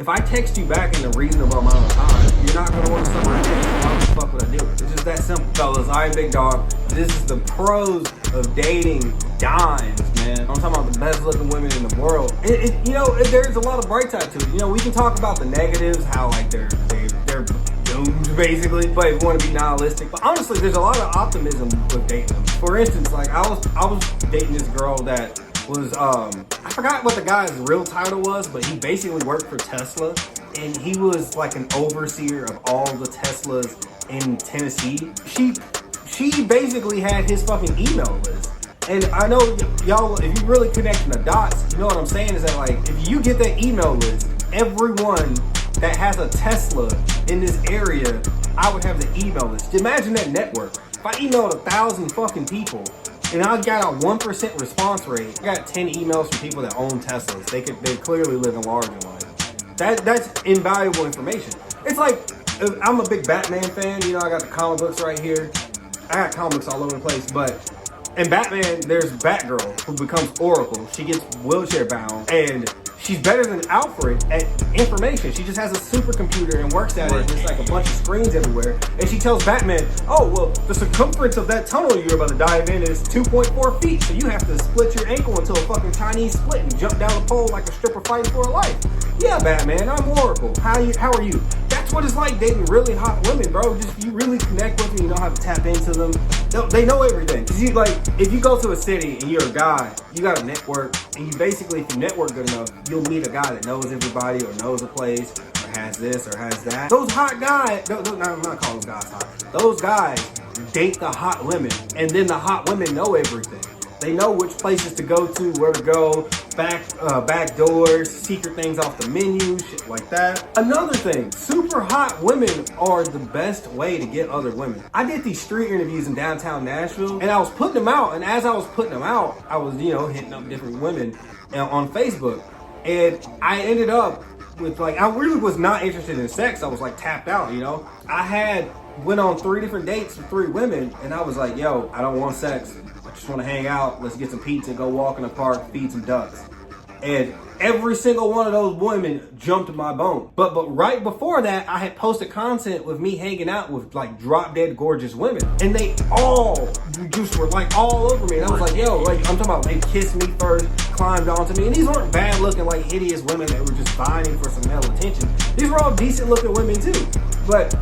if I text you back in a reasonable amount of time, you're not gonna want to suck my dick. Why the fuck would I do it? It's just that simple, fellas. I'm Big Dog. This is the pros of dating dimes, man. I'm talking about the best looking women in the world. There's a lot of bright side to it. You know, we can talk about the negatives, how like they're doomed basically, but if you want to be nihilistic. But honestly, there's a lot of optimism with dating them. For instance, like I was dating this girl that was I forgot what the guy's real title was, but he basically worked for Tesla, and he was like an overseer of all the Teslas in Tennessee. She basically had his fucking email list. And I know y'all, if you really connecting the dots, you know what I'm saying is that like, if you get that email list, everyone that has a Tesla in this area, I would have the email list. Imagine that network. If I emailed 1,000 fucking people and I got a 1% response rate, I got 10 emails from people that own Teslas. They clearly live in larger life. That's invaluable information. It's like, I'm a big Batman fan. You know, I got the comic books right here. I got comic books all over the place, but in Batman, there's Batgirl who becomes Oracle. She gets wheelchair bound, and she's better than Alfred at information. She just has a supercomputer and works at it. There's like a bunch of screens everywhere. And she tells Batman, oh, well, the circumference of that tunnel you're about to dive in is 2.4 feet. So you have to split your ankle into a fucking Chinese split and jump down the pole like a stripper fighting for her life. Yeah, Batman, I'm Oracle. How are you? That's what it's like dating really hot women, bro. Just you really connect with them. You don't have to tap into them. They know everything. Cause you like, if you go to a city and you're a guy, you got a network, and you basically, if you network good enough, you'll meet a guy that knows everybody or knows a place or has this or has that. Those hot guys, I'm not calling those guys hot. Those guys date the hot women, and then the hot women know everything. They know which places to go to, where to go, back doors, secret things off the menu, shit like that. Another thing, super hot women are the best way to get other women. I did these street interviews in downtown Nashville, and I was putting them out, and as I was putting them out, I was, hitting up different women on Facebook, and I ended up with like, I really was not interested in sex. I was like tapped out, I went on 3 different dates with 3 women, and I was like, yo, I don't want sex. I just want to hang out. Let's get some pizza, go walk in the park, feed some ducks. And every single one of those women jumped my bone. But right before that, I had posted content with me hanging out with like drop dead gorgeous women. And they all just were like all over me. And I was like, yo, like I'm talking about they kissed me first, climbed onto me. And these weren't bad looking like hideous women that were just vying for some male attention. These were all decent looking women too. But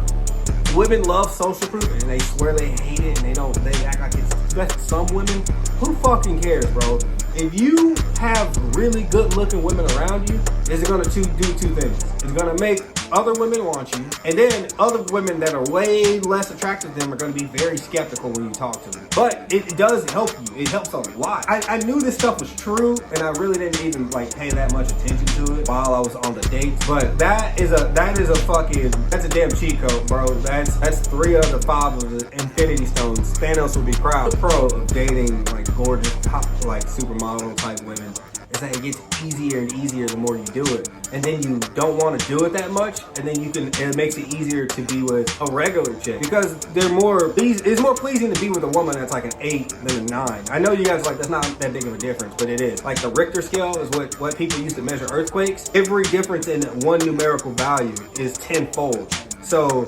women love social proof, and they swear they hate it, and they act like it's, especially some women. Who fucking cares, bro? If you have really good looking women around you, it's gonna do 2 things. It's gonna make other women want you, and then other women that are way less attracted to them are gonna be very skeptical when you talk to them. But it does help you. It helps a lot. I knew this stuff was true, and I really didn't even like pay that much attention to it while I was on the dates. But that's a damn cheat code, bro. That's 3 of the 5 of the Infinity Stones. Thanos would be proud. The pro of dating like gorgeous, top, like supermodel type women is that it gets easier and easier the more you do it. And then you don't want to do it that much, and then it makes it easier to be with a regular chick because it's more pleasing to be with a woman that's like an 8 than a 9. I know you guys like that's not that big of a difference, but it is. Like the Richter scale is what people use to measure earthquakes. Every difference in one numerical value is tenfold. So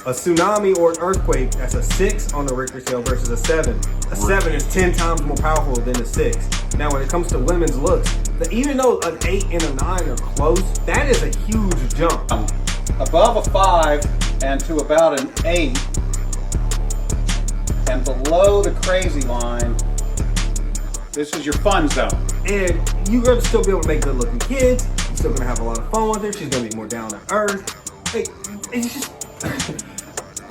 a tsunami or an earthquake, that's a 6 on the Richter scale versus a 7. A 7 is 10 times more powerful than a 6. Now, when it comes to women's looks, even though an 8 and a 9 are close, that is a huge jump. Above a 5 and to about an 8, and below the crazy line, this is your fun zone. And you're going to still be able to make good looking kids. You're still going to have a lot of fun with her. She's going to be more down to earth. Hey, it's just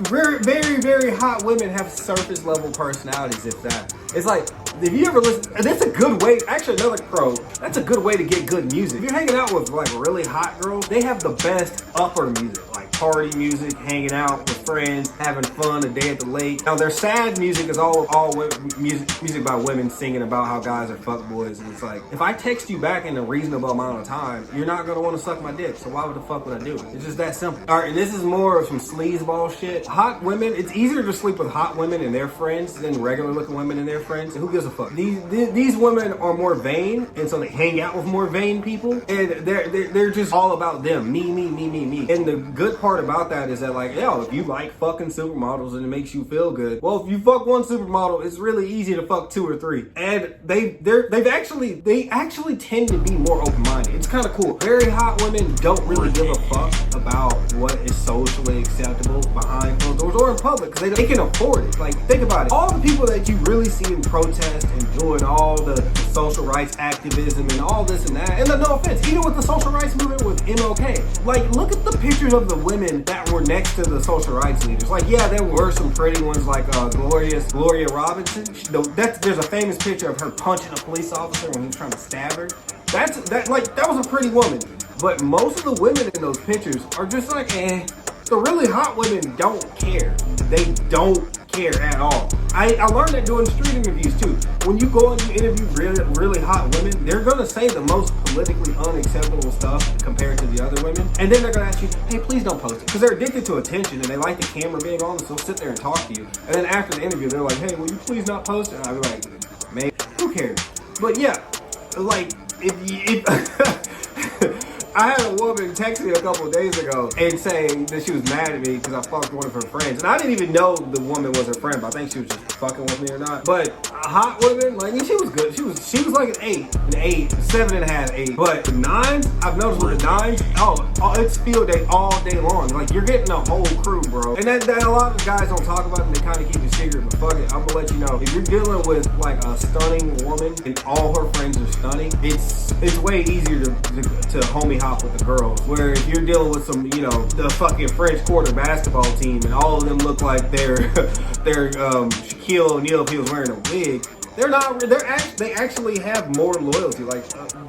very, very, very hot women have surface level personalities, if that. It's like, if you ever listen, that's a good way, actually another pro, that's a good way to get good music. If you're hanging out with like really hot girls, they have the best upper music, like party music, hanging out with friends, having fun, a day at the lake. Now their sad music is all music about women singing about how guys are fuckboys, and it's like, if I text you back in a reasonable amount of time, you're not gonna want to suck my dick, so why would the fuck would I do it? It's just that simple. Alright, and this is more of some sleazeball shit. Hot women, it's easier to sleep with hot women and their friends than regular looking women and their friends. Who gives a fuck? These women are more vain, and so they hang out with more vain people, and they're just all about them. Me. And the good part about that is that, like, yo, if you like fucking supermodels and it makes you feel good, well, if you fuck one supermodel, it's really easy to fuck 2 or 3. And they actually tend to be more open-minded. It's kind of cool. Very hot women don't really give a fuck about what is socially acceptable behind closed doors or in public, because they can afford it. Like, think about it. All the people that you really see in protest and doing all the social rights activism and all this and that, and no offense, even with the social rights movement with MLK, like, look at the pictures of the women that were next to the social rights leaders. Like, yeah, there were some pretty ones like Gloria Robinson. There's a famous picture of her punching a police officer when he was trying to stab her. That was a pretty woman. But most of the women in those pictures are just like, eh. The really hot women don't care. They don't care at all. I learned that doing street interviews too. When you go and you interview really hot women, they're gonna say the most politically unacceptable stuff compared to the other women. And then they're gonna ask you, hey, please don't post it. Because they're addicted to attention and they like the camera being on, so they'll sit there and talk to you. And then after the interview, they're like, hey, will you please not post it? And I'll be like, man, who cares? But yeah, like, if I had a woman text me a couple of days ago and saying that she was mad at me because I fucked one of her friends. And I didn't even know the woman was her friend, but I think she was just fucking with me or not. But a hot woman, like, she was good. She was like an 8, 7.5, 8. But the 9s, I've noticed with the 9s, it's field day all day long. Like, you're getting a whole crew, bro. And that a lot of guys don't talk about it and they kind of keep it secret, but fuck it, I'm gonna let you know. If you're dealing with like a stunning woman and all her friends are stunning, it's way easier to homie hop with the girls. Where if you're dealing with some, the fucking French Quarter basketball team and all of them look like they're Shaquille O'Neal if he was wearing a wig, they actually have more loyalty. Like,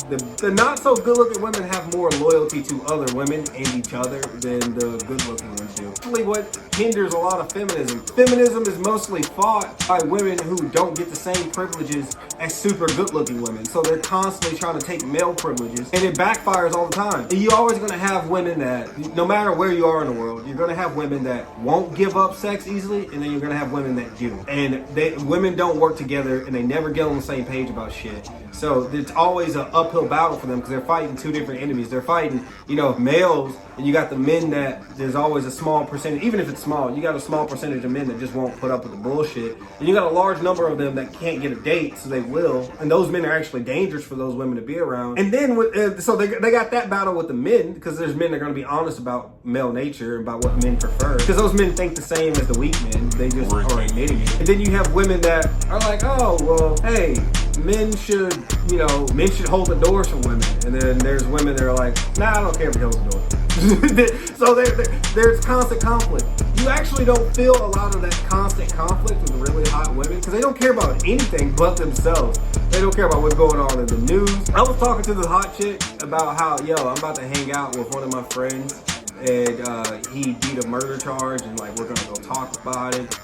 the not so good looking women have more loyalty to other women and each other than the good looking ones do. Actually, what hinders a lot of feminism. Feminism is mostly fought by women who don't get the same privileges as super good looking women. So they're constantly trying to take male privileges, and it backfires all the time. And you're always going to have women that, no matter where you are in the world, you're going to have women that won't give up sex easily, and then you're going to have women that do. And women don't work together, and they never get on the same page about shit. So it's always an uphill battle for them because they're fighting 2 different enemies. They're fighting, males, and you got the men that there's always a small percentage, even if it's small, you got a small percentage of men that just won't put up with the bullshit. And you got a large number of them that can't get a date, so they will. And those men are actually dangerous for those women to be around. And then, so they got that battle with the men, because there's men that are going to be honest about male nature and about what men prefer. Because those men think the same as the weak men. They just are admitting it. And then you have women that are like, oh, well, hey, men should hold the doors for women. And then there's women that are like, nah, I don't care if he holds the door. So there's constant conflict. You actually don't feel a lot of that constant conflict with really hot women because they don't care about anything but themselves. They don't care about what's going on in the news. I was talking to the hot chick about how, I'm about to hang out with one of my friends and he beat a murder charge and like we're gonna go talk about it.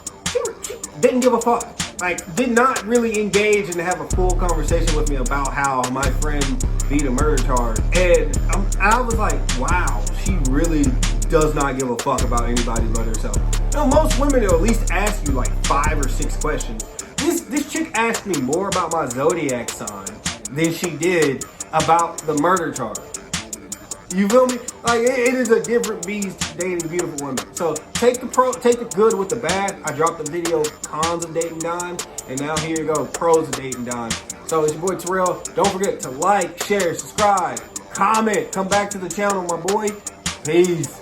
She didn't give a fuck. Like, did not really engage and have a full conversation with me about how my friend beat a murder charge. And I was like, wow, she really does not give a fuck about anybody but herself. Most women will at least ask you like 5 or 6 questions. This chick asked me more about my zodiac sign than she did about the murder charge. You feel me? Like, it is a different beast dating beautiful women. So take the good with the bad. I dropped the video, cons of dating Don, and now here you go, pros of dating Don. So it's your boy Terrell. Don't forget to like, share, subscribe, comment, come back to the channel, my boy. Peace.